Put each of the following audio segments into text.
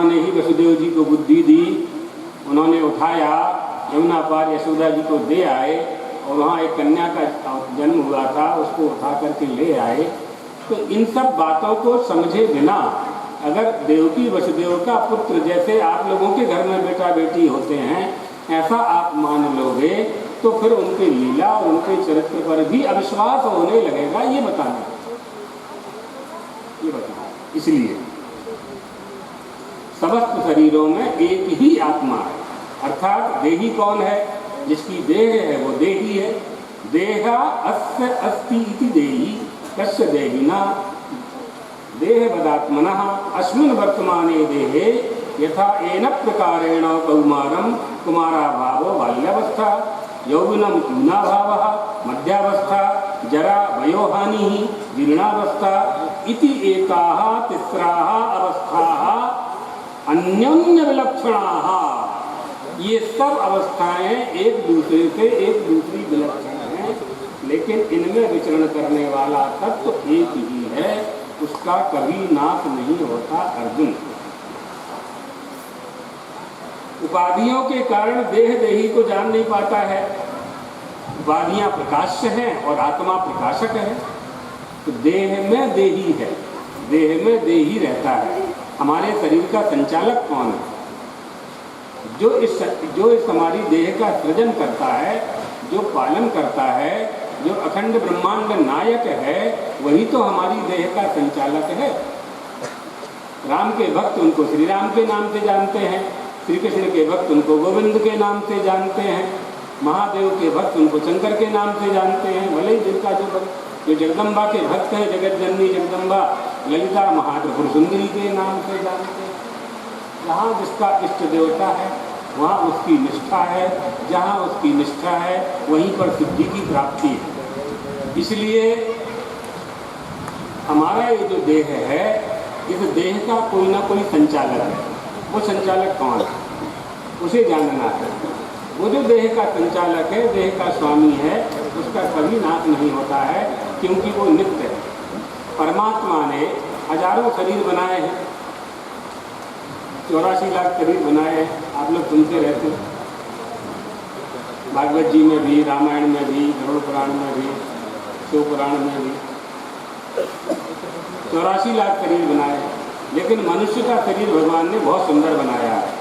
ने ही वसुदेव जी को बुद्धि दी, उन्होंने उठाया, यमुना पार यशोदा जी को दे आए और वहाँ एक कन्या का जन्म हुआ था, उसको उठा करके ले आए। तो इन सब बातों को समझे बिना अगर देवकी वसुदेव का पुत्र जैसे आप लोगों के घर में बेटा बेटी होते हैं ऐसा आप मान लोगे तो फिर उनके लीला और उनके चरित्र पर भी अविश्वास होने लगेगा। ये बताना इसलिए समस्त शरीरों में एक ही आत्मा है, अर्थात देही कौन है? जिसकी देह है वो देही है। देहा अस्य अस्ति इति देही कस्य देहिना देह बदात्मनः अस्मिन् वर्तमाने देहे यथा एन प्रकारेण कौमारं कुमाराभावो बाल्यावस्था यौवनं यूनाभावः मध्यावस्था जरा वयोहानिः जीर्णावस्था इति एताः तिस्राः अवस्थाः अन्योन्य विलक्षणाः। ये सब अवस्थाएं एक दूसरे से एक दूसरी विलक्षण हैं, लेकिन इनमें विचरण करने वाला तत्व एक ही है, उसका कभी नाश नहीं होता। अर्जुन, उपाधियों के कारण देह देही को जान नहीं पाता है। उपाधियां प्रकाश्य हैं और आत्मा प्रकाशक है। तो देह में देही है, देह में देही रहता है। हमारे शरीर का संचालक कौन है? जो इस हमारी देह का सृजन करता है, जो पालन करता है, जो अखंड ब्रह्मांड नायक है, वही तो हमारी देह का संचालक है। राम के भक्त उनको श्री राम के नाम से जानते हैं, श्री कृष्ण के भक्त उनको गोविंद के नाम से जानते हैं, महादेव के भक्त उनको शंकर के नाम से जानते हैं। भले ही जिनका जो जगदम्बा के भक्त है, जगत जननी जगदम्बा ललिता महात्रिपुर सुंदरी के नाम से जानते हैं। जहाँ जिसका इष्ट देवता है वहाँ उसकी निष्ठा है, जहाँ उसकी निष्ठा है वहीं पर सिद्धि की प्राप्ति है। इसलिए हमारा ये जो देह है, इस देह का कोई ना कोई संचालक है। वो संचालक कौन है उसे जानना है। वो जो देह का संचालक है, देह का स्वामी है, उसका कभी नाश नहीं होता है, क्योंकि वो नित्य है। परमात्मा ने हजारों शरीर बनाए हैं, 84 लाख शरीर बनाए हैं। आप लोग सुनते रहते हैं, भागवत जी में भी, रामायण में भी, गरुड़ पुराण में भी, शिव पुराण में भी 84 लाख शरीर बनाए हैं। लेकिन मनुष्य का शरीर भगवान ने बहुत सुंदर बनाया है,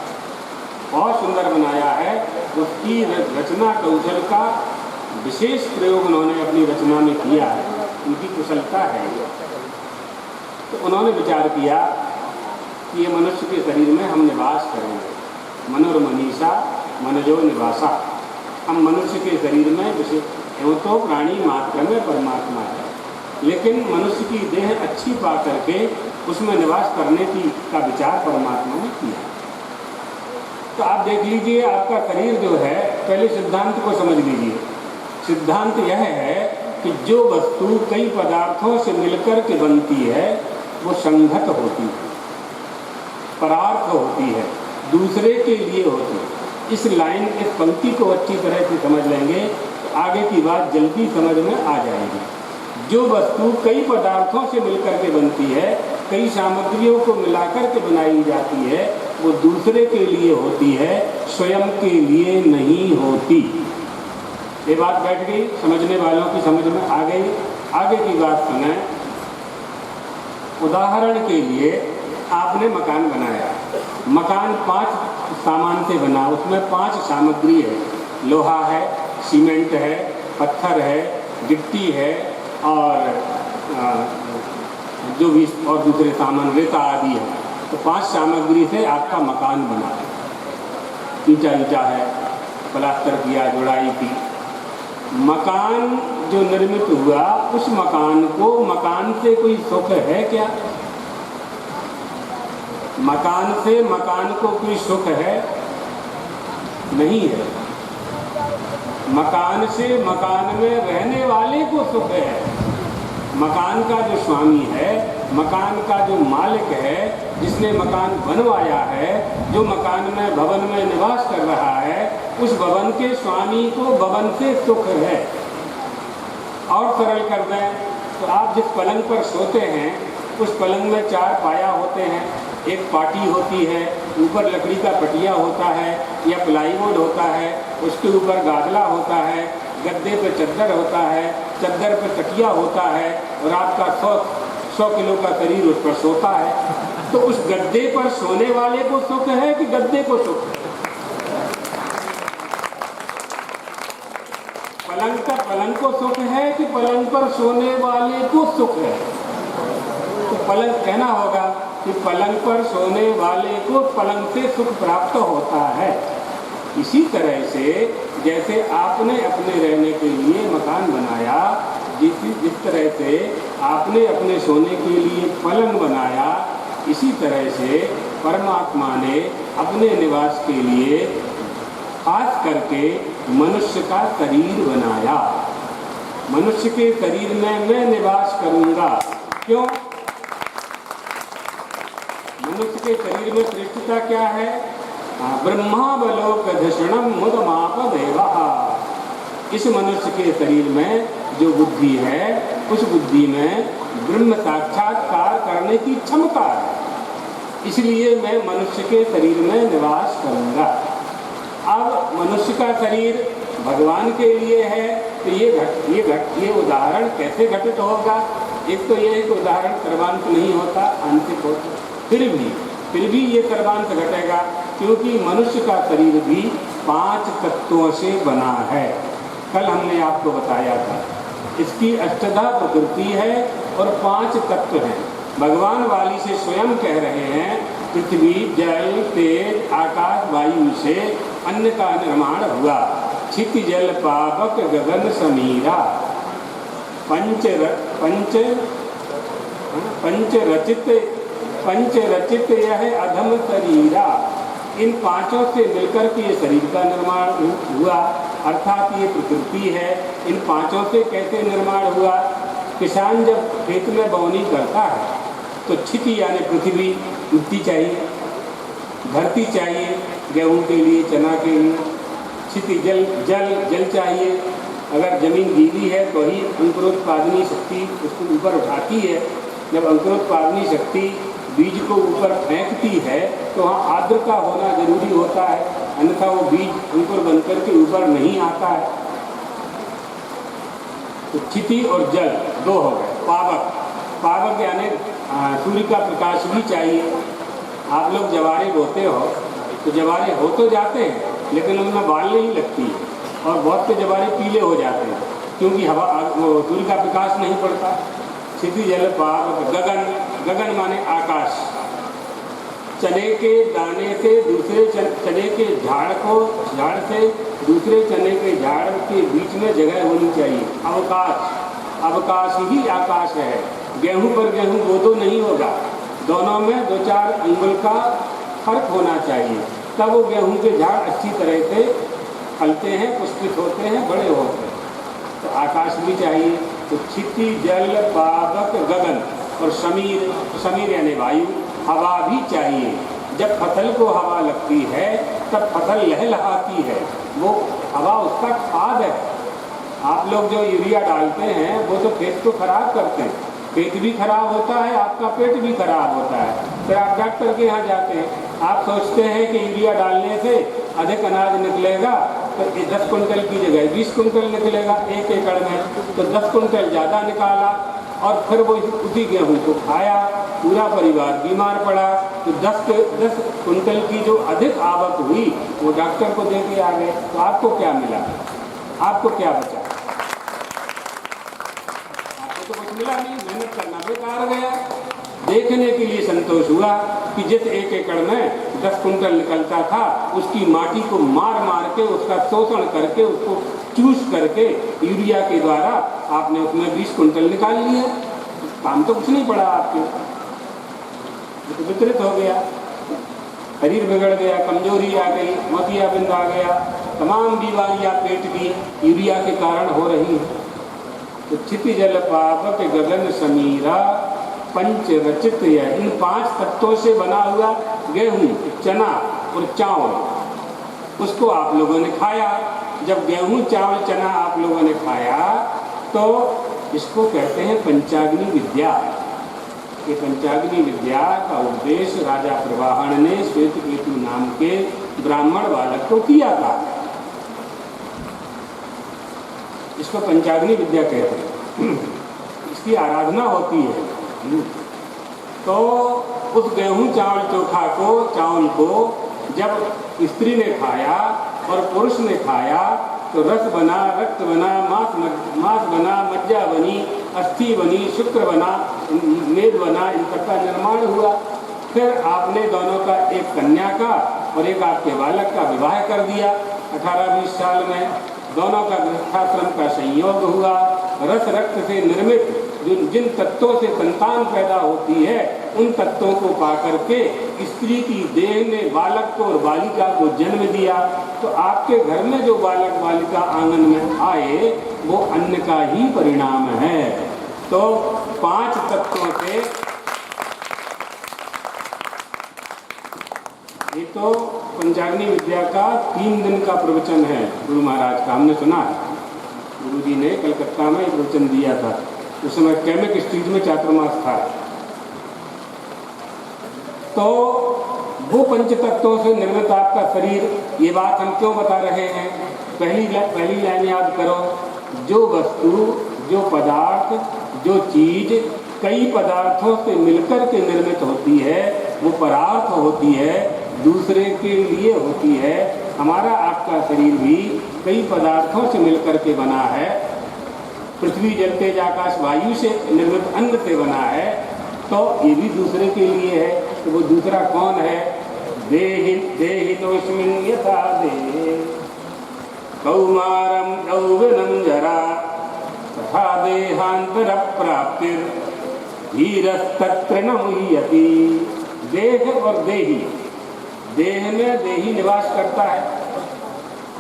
बहुत सुंदर बनाया है। उसकी रचना कौशल का विशेष प्रयोग उन्होंने अपनी रचना में किया है, उनकी कुशलता है। तो उन्होंने विचार किया कि ये मनुष्य के शरीर में हम निवास करेंगे। मनोरमनीषा मनजो निवासा। हम मनुष्य के शरीर में एवं तो प्राणी मात्र में परमात्मा है, लेकिन मनुष्य की देह अच्छी पा करके उसमें निवास करने का विचार परमात्मा ने किया। तो आप देख लीजिए, आपका शरीर जो है, पहले सिद्धांत को समझ लीजिए। सिद्धांत यह है कि जो वस्तु कई पदार्थों से मिलकर के बनती है वो संघत होती है, परार्थ होती है, दूसरे के लिए होती है। इस इस पंक्ति को अच्छी तरह से समझ लेंगे तो आगे की बात जल्दी समझ में आ जाएगी। जो वस्तु कई पदार्थों से मिलकर के बनती है, कई सामग्रियों को मिलाकर के बनाई जाती है, वो दूसरे के लिए होती है, स्वयं के लिए नहीं होती। ये बात बैठ गई, समझने वालों की समझ में आ गई। आगे की बात सुने। उदाहरण के लिए आपने मकान बनाया, मकान 5 सामान से बना, उसमें 5 सामग्री है। लोहा है, सीमेंट है, पत्थर है, गिट्टी है और जो भी और दूसरे सामान रेता आदि है। तो 5 सामग्री से आपका मकान बना। ईंटा है, प्लास्टर किया, जुड़ाई की। मकान जो निर्मित हुआ, उस मकान से कोई सुख है क्या? मकान से मकान को कोई सुख है? नहीं है। मकान से मकान में रहने वाले को सुख है। मकान का जो स्वामी है, मकान का जो मालिक है, जिसने मकान बनवाया है, जो मकान में भवन में निवास कर रहा है, उस भवन के स्वामी को भवन से सुख है। और सरल कर दें तो आप जिस पलंग पर सोते हैं, उस पलंग में 4 पाया होते हैं, एक पाटी होती है, ऊपर लकड़ी का पटिया होता है या प्लाईवुड होता है, उसके ऊपर गादला होता है, गद्दे पे चद्दर होता है, चद्दर पे तकिया होता है और आपका 100 किलो का शरीर उस पर सोता है। तो उस गद्दे पर सोने वाले को सुख है कि गद्दे को सुख है? पलंग को सुख है कि पलंग पर सोने वाले को सुख है? तो पलंग कहना होगा कि पलंग पर सोने वाले को पलंग से सुख प्राप्त होता है। इसी तरह से जैसे आपने अपने रहने के लिए मकान बनाया, जिस तरह से आपने अपने सोने के लिए पलंग बनाया, इसी तरह से परमात्मा ने अपने निवास के लिए खास करके मनुष्य का शरीर बनाया। मनुष्य के शरीर में मैं निवास करूंगा। क्यों? मनुष्य के शरीर में श्रेष्ठता क्या है? ब्रह्मावलोकधषणम मुदमाप देवा। इस मनुष्य के शरीर में जो बुद्धि है, उस बुद्धि में ब्रह्म साक्षात्कार करने की क्षमता है। इसलिए मैं मनुष्य के शरीर में निवास करूंगा। अब मनुष्य का शरीर भगवान के लिए है, तो ये उदाहरण कैसे घटित होगा? एक तो ये उदाहरण सर्वांत नहीं होता, आंशिक होता। फिर भी ये सर्वांत घटेगा, क्योंकि मनुष्य का शरीर भी 5 तत्वों से बना है। कल हमने आपको बताया था, इसकी अष्टधा प्रकृति है और 5 तत्व हैं। भगवान वाली से स्वयं कह रहे हैं, पृथ्वी, जल, तेज, आकाश, वायु से अन्न का निर्माण हुआ। क्षिति जल पावक गगन समीरा। पंच रचित यह अधम शरीरा। इन 5 से मिलकर के ये शरीर का निर्माण हुआ, अर्थात ये प्रकृति है। इन 5 से कैसे निर्माण हुआ? किसान जब खेत में बोवनी करता है तो क्षिति यानी पृथ्वी, मिट्टी चाहिए, धरती चाहिए गेहूं के लिए, चना के लिए। क्षिति जल चाहिए। अगर जमीन गीली है तो ही अंकुरोत्पादनी शक्ति उसको ऊपर उठाती है। जब अंकुरोत्पादनी शक्ति बीज को ऊपर फेंकती है तो वहाँ आर्द्रता होना जरूरी होता है, अन्यथा वो बीज अंकुर बनकर के ऊपर नहीं आता है। तो क्षिति और जल 2 हो गए। पावक यानी सूर्य का प्रकाश भी चाहिए। आप लोग जवारे बोते हो तो जवारे हो तो जाते हैं, लेकिन उनमें बाल नहीं लगती है और बहुत से जवारे पीले हो जाते हैं, क्योंकि सूर्य का प्रकाश नहीं पड़ता। क्षिति जल पावक। गगन माने आकाश। चने के दाने से दूसरे चने के झाड़ से दूसरे चने के झाड़ के बीच में जगह होनी चाहिए। अवकाश ही आकाश है। गेहूं पर गेहूं दो नहीं होगा, दोनों में 2-4 अंगुल का फर्क होना चाहिए, तब वो गेहूं के झाड़ अच्छी तरह से फलते हैं, पुष्पित होते हैं, बड़े होते हैं। तो आकाश भी चाहिए। तो क्षिति जल पावक गगन और समीर यानी वायु, हवा भी चाहिए। जब फसल को हवा लगती है तब फसल लहलहाती है, वो हवा उसका खाद है। आप लोग जो यूरिया डालते हैं वो तो खेत को खराब करते हैं, पेट भी खराब होता है, आपका पेट भी खराब होता है। फिर आप डॉक्टर के यहाँ जाते हैं, आप सोचते हैं कि यूरिया डालने से अधिक अनाज निकलेगा, तो 10 कुंटल की जगह 20 कुंटल निकलेगा 1 एकड़ में, तो 10 कुंटल ज़्यादा निकाला और फिर वो उसी गेहूं को खाया, पूरा परिवार बीमार पड़ा। तो 10 कुंटल की जो अधिक आवक हुई वो डॉक्टर को दे के आ गए, तो आपको क्या मिला? आपको क्या बचा? आपको तो कुछ मिला नहीं, मेहनत करना बेकार गया। देखने के लिए संतोष हुआ कि जिस 1 एकड़ में 10 कुंटल निकलता था, उसकी माटी को मार मार के, उसका शोषण करके, उसको चूस करके यूरिया के द्वारा आपने उसमें 20 कुंटल निकाल लिया। काम तो कुछ नहीं पड़ा आपके, तो वितरित हो गया, शरीर बिगड़ गया, कमजोरी आ गई, मोतियाबिंद आ गया, तमाम बीमारियां पेट की यूरिया के कारण हो रही हैं। तो क्षिति जल पावक गगन समीरा पंच रचित है। इन 5 तत्वों से बना हुआ गेहूं, चना और चावल, उसको आप लोगों ने खाया। जब गेहूं, चावल, चना आप लोगों ने खाया तो इसको कहते हैं पंचाग्नि विद्या। कि पंचाग्नि विद्या का उपदेश राजा प्रवाहन ने श्वेतकेतु नाम के ब्राह्मण बालक को किया था। इसको पंचाग्नि विद्या कहते हैं, इसकी आराधना होती है। तो उस गेहूं चावल को जब स्त्री ने खाया और पुरुष ने खाया तो रस बना, रक्त बना, मांस बना, मज्जा बनी, अस्थि बनी, शुक्र बना, मेद बना, इन सबका निर्माण हुआ। फिर आपने दोनों का, एक कन्या का और एक आपके बालक का विवाह कर दिया 18-20 साल में। दोनों का गृहस्थाश्रम का संयोग हुआ। रस रक्त से निर्मित जिन तत्वों से संतान पैदा होती है उन तत्वों को पाकर के स्त्री की देह ने बालक को और बालिका को जन्म दिया। तो आपके घर में जो बालक बालिका आंगन में आए वो अन्न का ही परिणाम है। तो 5 तत्वों से, ये तो पंचाग्नि विद्या का 3 दिन का प्रवचन है गुरु महाराज का, हमने सुना है। गुरु जी ने कलकत्ता में प्रवचन दिया था, उस समय केमिक स्ट्रीट में चातुर्मास था। तो वो पंच तत्वों से निर्मित आपका शरीर, ये बात हम क्यों बता रहे हैं? पहली लाइन याद करो, जो वस्तु, जो पदार्थ, जो चीज कई पदार्थों से मिलकर के निर्मित होती है वो परार्थ होती है, दूसरे के लिए होती है। हमारा आपका शरीर भी कई पदार्थों से मिलकर के बना है। पृथ्वी जल तेज आकाश वायु से निर्मित अन्न से बना है, तो ये भी दूसरे के लिए है। तो वो दूसरा कौन है? देहिनोऽस्मिन् यथा देहे कौमारं यौवनं जरा तथा देहांतर प्राप्तिर धीरस्तत्र न मुह्यति। देह और देही, देह में देही निवास करता है,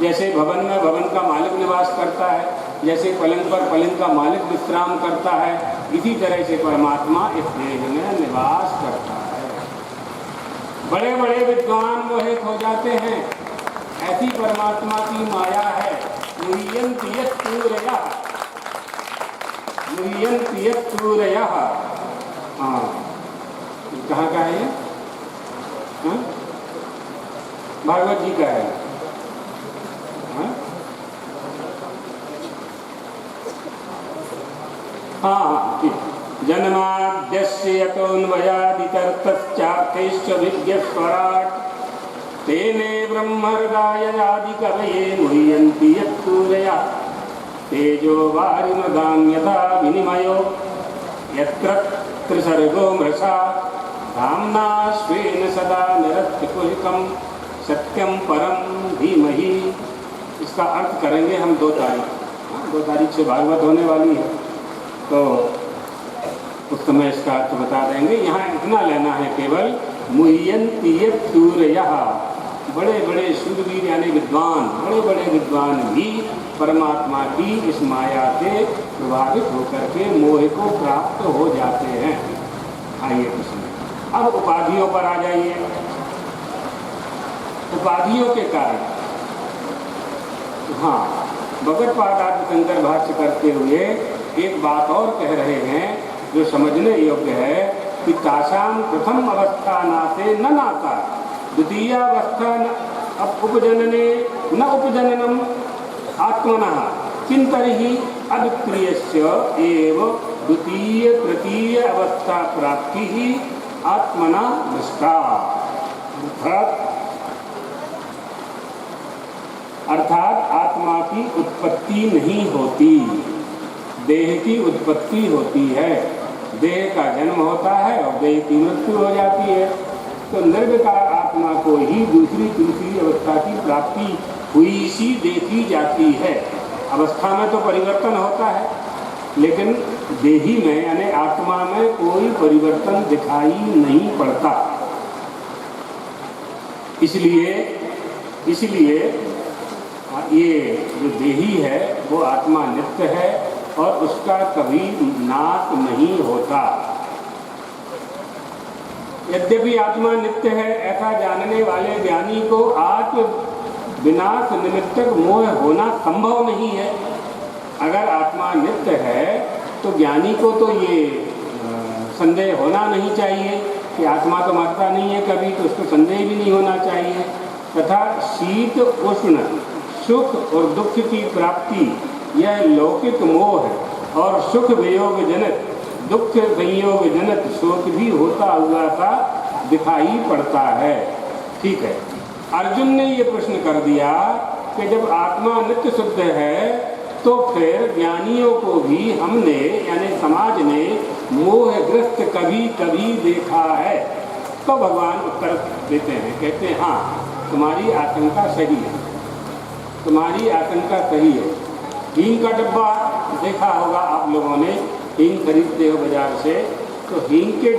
जैसे भवन में भवन का मालिक निवास करता है, जैसे पलंग पर पलंग का मालिक विश्राम करता है, इसी तरह से परमात्मा इस देह में निवास करता है। बड़े बड़े विद्वान मोहित हो जाते हैं, ऐसी परमात्मा की माया है। मुह्यन्ति यत् सूरयः, मुह्यन्ति यत् सूरयः। हाँ, कहाँ का है ये? हाँ? भागवत जी का है। हाँ हाँ, ठीक। जन्माद्यस्य यतोऽन्वयादितरतश्चार्थेश्च विद्यस्वराट् तेने ब्रह्महृदाययादिकवये मुह्यन्ति यत् सूरयः तेजो वारिमृदां यथा विनिमयो यत्र त्रिसर्गो मृषा धाम्ना स्वेन सदा निरस्तकुहकं सत्यम परम धीमहि। इसका अर्थ करेंगे हम 2 तारीख। 2 तारीख से भागवत होने वाली है, तो उस समय इसका अर्थ बता देंगे। यहाँ इतना लेना है केवल, मुह्यन्ति यत् सूरयः। बड़े बड़े शूरवीर यानी विद्वान, बड़े बड़े विद्वान भी परमात्मा की इस माया से प्रभावित होकर के मोह को प्राप्त हो जाते हैं। आइए उसमें अब उपाधियों पर आ जाइए। उपाधियों के कारण, हाँ, भगवत्पाद आदि शंकर भाष्य करते हुए एक बात और कह रहे हैं जो समझने योग्य है कि तासाम प्रथम अवस्था नासे न नाता द्वितीय अवस्था उपजनने न उपजननम आत्मनः किंतर्हि अद्वितीयस्य एव द्वितीय तृतीय अवस्था प्राप्ति ही आत्मना दृष्टा। अर्थात आत्मा की उत्पत्ति नहीं होती, देह की उत्पत्ति होती है। देह का जन्म होता है और देह की मृत्यु हो जाती है। तो निर्विकार आत्मा को ही दूसरी तीसरी अवस्था की प्राप्ति हुई सी देखी जाती है। अवस्था में तो परिवर्तन होता है, लेकिन देही में यानी आत्मा में कोई परिवर्तन दिखाई नहीं पड़ता। इसलिए ये जो देही है वो आत्मा नित्य है और उसका कभी नाश नहीं होता। यद्यपि आत्मा नित्य है ऐसा जानने वाले ज्ञानी को आत्म विनाश निमित्तक मोह होना संभव नहीं है। अगर आत्मा नित्य है तो ज्ञानी को तो ये संदेह होना नहीं चाहिए कि आत्मा तो मरता नहीं है कभी, तो उसको संदेह भी नहीं होना चाहिए। तथा शीत उष्ण सुख और दुख की प्राप्ति यह लौकिक मोह और सुख वियोग जनक दुख संयोग जनक शोक भी होता हुआ सा दिखाई पड़ता है। ठीक है, अर्जुन ने ये प्रश्न कर दिया कि जब आत्मा नित्य शुद्ध है तो फिर ज्ञानियों को भी हमने यानी समाज ने मोहग्रस्त कभी कभी देखा है। तो भगवान उत्तर देते हैं, कहते हैं हाँ तुम्हारी आशंका सही है, तुम्हारी आशंका सही है। हींग का डब्बा देखा होगा आप लोगों ने, हींग खरीदते हो बाजार से, तो हींग के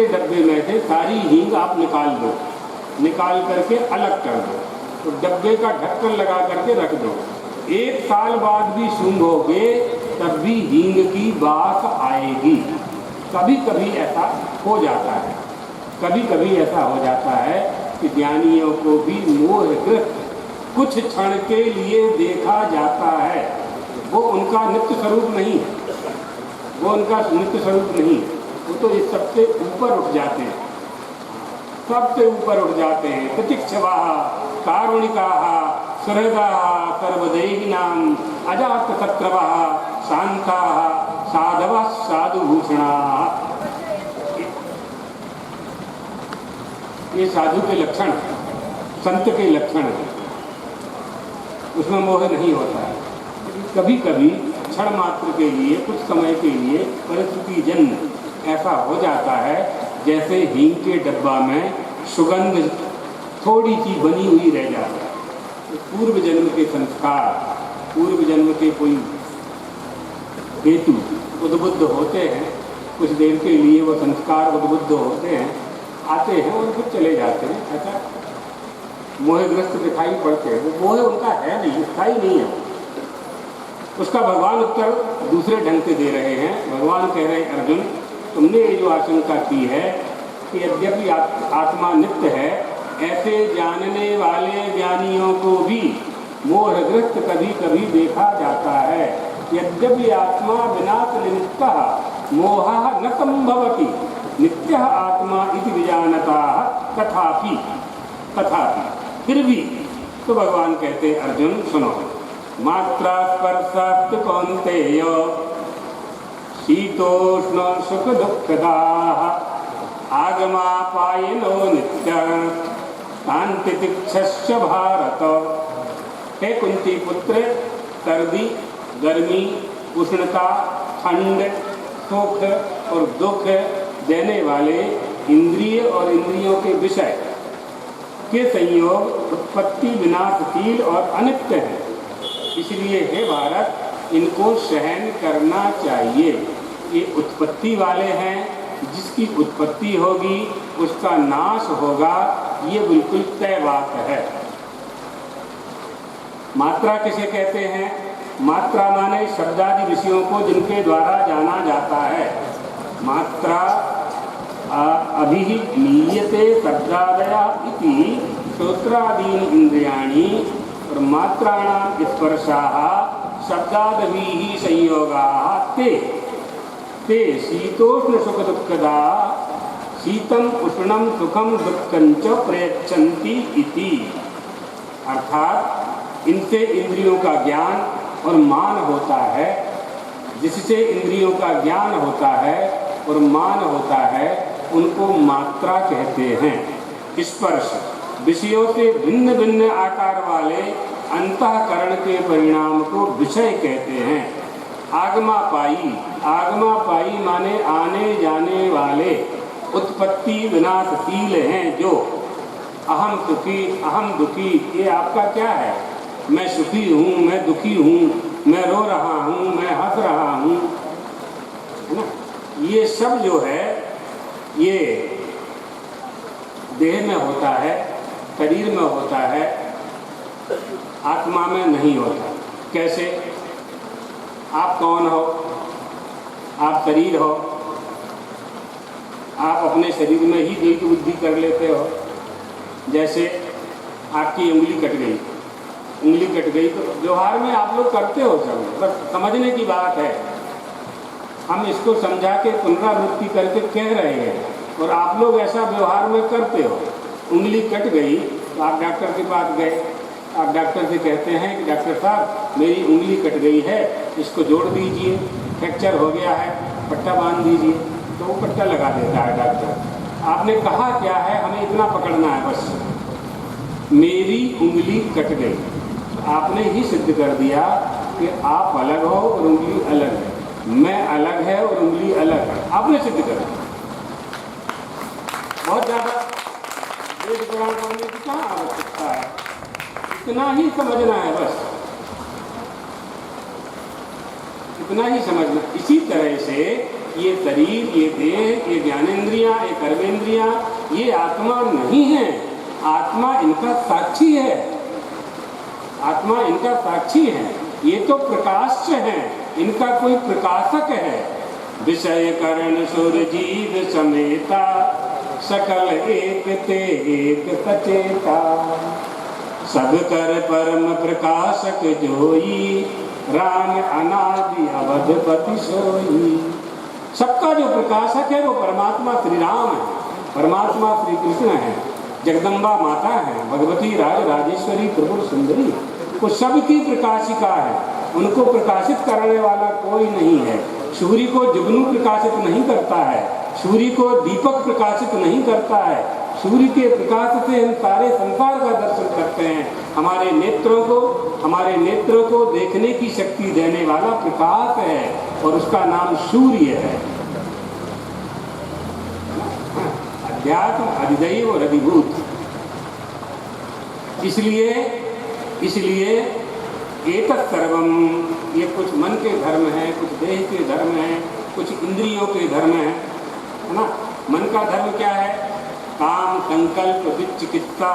डब्बे में से सारी हींग आप निकाल दो, निकाल करके अलग कर दो, तो डब्बे का ढक्कन लगा करके रख दो। 1 साल बाद भी सूंघोगे तब भी हींग की बात आएगी। कभी कभी ऐसा हो जाता है, कभी कभी ऐसा हो जाता है कि ज्ञानियों को भी मोहग्रस्त कुछ क्षण के लिए देखा जाता है। वो उनका नित्य स्वरूप नहीं है, वो उनका नित्य स्वरूप नहीं है, वो तो इस सबसे ऊपर उठ जाते हैं, सबसे ऊपर उठ जाते हैं। प्रतीक्षवाः कारुणिकाः सुहृदाः सर्वदेहिनां अजातशत्रवः शान्ताः साधवः साधुभूषणाः। ये साधु के लक्षण, संत के लक्षण है, उसमें मोह नहीं होता है। कभी कभी क्षण मात्र के लिए, कुछ समय के लिए परिस्थिति जन्य ऐसा हो जाता है, जैसे हींग के डब्बा में सुगंध थोड़ी सी बनी हुई रह जाती है। पूर्व जन्म के संस्कार, पूर्व जन्म के कोई हेतु उद्बुद्ध होते हैं, कुछ देर के लिए वो संस्कार उद्बुद्ध होते हैं, आते हैं और फिर चले जाते हैं। ऐसा मोहग्रस्त दिखाई पड़ते हैं, वो मोह उनका है नहीं, स्थायी नहीं है। उसका भगवान उत्तर दूसरे ढंग से दे रहे हैं। भगवान कह रहे हैं अर्जुन, तुमने ये जो आशंका की है कि यद्यपि आत्मा नित्य है, ऐसे जानने वाले ज्ञानियों को भी मोहग्रस्त कभी कभी देखा जाता है। यद्यपि आत्मा विनाश निमित्तः मोहः न संभवति नित्यः आत्मा इति विजानताः तथापि फिर भी। तो भगवान कहते अर्जुन सुनो, मात्रा स्पर्शास्तु कौन्तेय शीतोष्ण सुख दुःखदाः आगमापायनो नित्यं शान्तितिक्षस्य भारत। हे कुंती पुत्र, सर्दी गर्मी उष्णता ठंड सुख और दुख देने वाले इंद्रिय और इंद्रियों के विषय के संयोग उत्पत्ति विनाशशील और अनित्य है। इसलिए हे भारत, इनको सहन करना चाहिए। ये उत्पत्ति वाले हैं, जिसकी उत्पत्ति होगी उसका नाश होगा, ये बिल्कुल तय बात है। मात्रा किसे कहते हैं? मात्रा माने शब्दादि विषयों को जिनके द्वारा जाना जाता है। मात्रा अभिनीयते शब्दादया इति श्रोत्रादीनि इंद्रियाणि और मात्राणां स्पर्शाः शब्दादभिः संयोगाः ते शीतोष्ण सुख दुःखदा शीतम उष्णम सुखम दुःखं च प्रयच्छन्ति इति। अर्थात इनसे इंद्रियों का ज्ञान और मान होता है। जिससे इंद्रियों का ज्ञान होता है और मान होता है, उनको मात्रा कहते हैं। स्पर्श विषयों से भिन्न भिन्न आकार वाले अंतःकरण के परिणाम को विषय कहते हैं। आगमापाई माने आने जाने वाले, उत्पत्ति विनाशशील हैं जो। अहम सुखी अहम दुखी, ये आपका क्या है? मैं सुखी हूँ, मैं दुखी हूँ, मैं रो रहा हूँ, मैं हंस रहा हूँ, है ना? ये सब जो है ये देह में होता है, शरीर में होता है, आत्मा में नहीं होता। कैसे? आप कौन हो? आप शरीर हो। आप अपने शरीर में ही द्वैत बुद्धि कर लेते हो। जैसे आपकी उंगली कट गई, तो व्यवहार में आप लोग करते हो सब, बस समझने की बात है। हम इसको समझा के पुनरावृत्ति करके कह रहे हैं और आप लोग ऐसा व्यवहार में करते हो। उंगली कट गई तो आप डॉक्टर के पास गए, आप डॉक्टर से कहते हैं कि डॉक्टर साहब मेरी उंगली कट गई है, इसको जोड़ दीजिए, फ्रैक्चर हो गया है, पट्टा बांध दीजिए, तो वो पट्टा लगा देता है डॉक्टर। आपने कहा क्या है, हमें इतना पकड़ना है बस, मेरी उंगली कट गई। आपने ही सिद्ध कर दिया कि आप अलग हो और उंगली अलग है, मैं अलग है और उंगली अलग है, आपने सिद्ध कर दिया। बहुत ज़्यादा वेद पुराण पढ़ने की कहाँ आवश्यकता है, इतना ही समझना है बस, इतना ही समझना। इसी तरह से ये शरीर, ये देह, ये ज्ञानेंद्रियां, ये कर्मेंद्रियां, ये आत्मा नहीं है, आत्मा इनका साक्षी है, आत्मा इनका साक्षी है। ये तो प्रकाश है, इनका कोई प्रकाशक है। विषय करण सुर जीव समेता, सकल एक ते एक सचेता, सब कर परम प्रकाशक जोई, राम अनादि अवधपति सोई। सबका जो प्रकाशक है वो परमात्मा श्री राम है, परमात्मा श्री कृष्ण है, जगदम्बा माता है, भगवती राज राजेश्वरी त्रिपुर सुंदरी, वो सबकी प्रकाशिका है। उनको प्रकाशित करने वाला कोई नहीं है। सूर्य को जुगनू प्रकाशित नहीं करता है, सूर्य को दीपक प्रकाशित नहीं करता है। सूर्य के प्रकाश से हम सारे संसार का दर्शन करते हैं। हमारे नेत्रों को देखने की शक्ति देने वाला प्रकाश है और उसका नाम सूर्य है। अध्यात्म, अधिदैव और अधिभूत। इसलिए एतत् सर्वम, ये कुछ मन के धर्म हैं, कुछ देह के धर्म हैं, कुछ इंद्रियों के धर्म हैं, है ना। मन का धर्म क्या है? काम, संकल्प, विचिकित्सा,